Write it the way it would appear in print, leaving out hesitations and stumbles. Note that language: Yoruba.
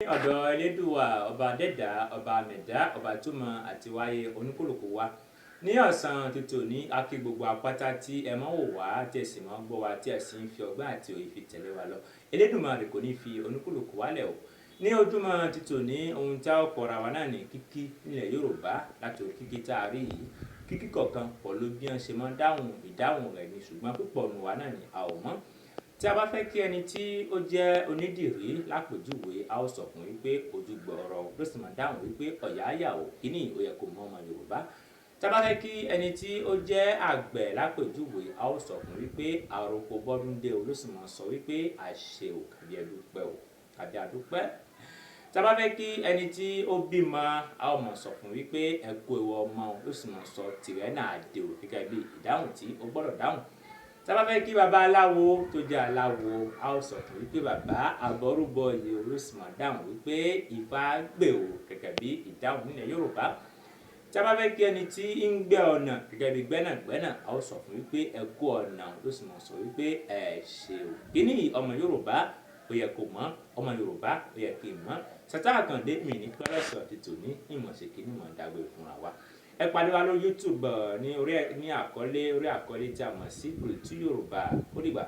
ọ̀dọ̀ Elédùà ọba dẹ́dà ọba mẹ̀dá ọba tó mọ àti wáyé oníkòlòkò wa ní ọ̀sán títò ní akí gbogbo apáta tí ẹ mọ́ wò wá tí ẹ sì mọ́ gbọ́ wa tí ẹ sì ń fi ọgbọ́n àti òye fi tẹ̀lé wa lọ. Elédùmarè kò ní fi oníkòlòkò wálẹ̀ o. Ní ojúmọ́ títò ní ohun tí a ó kọ́ra wa náà ní kíkí nílẹ̀ Yorùbá láti orí kíkí tá a rí yìí. Kíkí kọ̀ọ̀kan pọ̀ ló bí wọ́n ṣe mọ́ ìdáhùn rẹ̀ ni, ṣùgbọ́n púpọ̀ nù wa náà ni a ò mọ̀. Tí a bá fẹ́ kí ẹni tí ó jẹ́ onídìrí lápèjúwe, a ó sọ fún wípé ojú gbọ̀ọ̀rọ̀ ló sì máa dáhùn wípé ọ̀yàyà o, kíní ó yẹ kó mọ ọmọ Yorùbá. Tí a bá fẹ́ kí ẹni tí ó jẹ́ àgbẹ̀ lápèjúwe, a ó sọ fún wípé àròkọ bọ́dúndé o ló sì máa sọ wípé àṣẹ o kàbí ẹdúpẹ́ o kàbí àdúpẹ́. Tí a bá fẹ́ kí ẹni tí ó bímọ, a ó máa sọ fún wípé ẹ kú ewu ọmọ o ló sì máa sọ tìrẹ náà dé o gẹ́gẹ́ bí ìdáhùn tí ó gbọ́dọ̀ dáhùn. Tí a bá fẹ́ kí baba aláwo tó jẹ́ aláwo, a ó sọ fún wípé bàbá àbọ̀rúbọ yìí o ló sì máa dáhùn wípé Ifá gbè o gẹ́gẹ́ bí ìdáhùn nílẹ̀ Yorùbá. Tí a bá fẹ́ kí ẹni tí ń gbẹ́ ọ̀nà gẹ́gẹ́ bí gbẹ́nàgbẹ́nà, a ó sọ fún wípé ẹ kú ọ̀nà ló sì máa sọ wípé ẹ ṣé o. Kíní ọmọ Yorùbá ó yẹ kó mọ̀, ọmọ Yorùbá ó yẹ kí n mọ̀. Ṣàtà Àkàndé mi ní pẹ́rẹ́sọ̀ títò ní ìmọ̀ṣẹ̀kí ní ìmọ̀ ìdágbé fúnra wa. Ẹ pàdé wa lórí YouTube ní orí àkọlé tí a mọ̀ sí Bridge to Yorùbá. Ó dìgbà.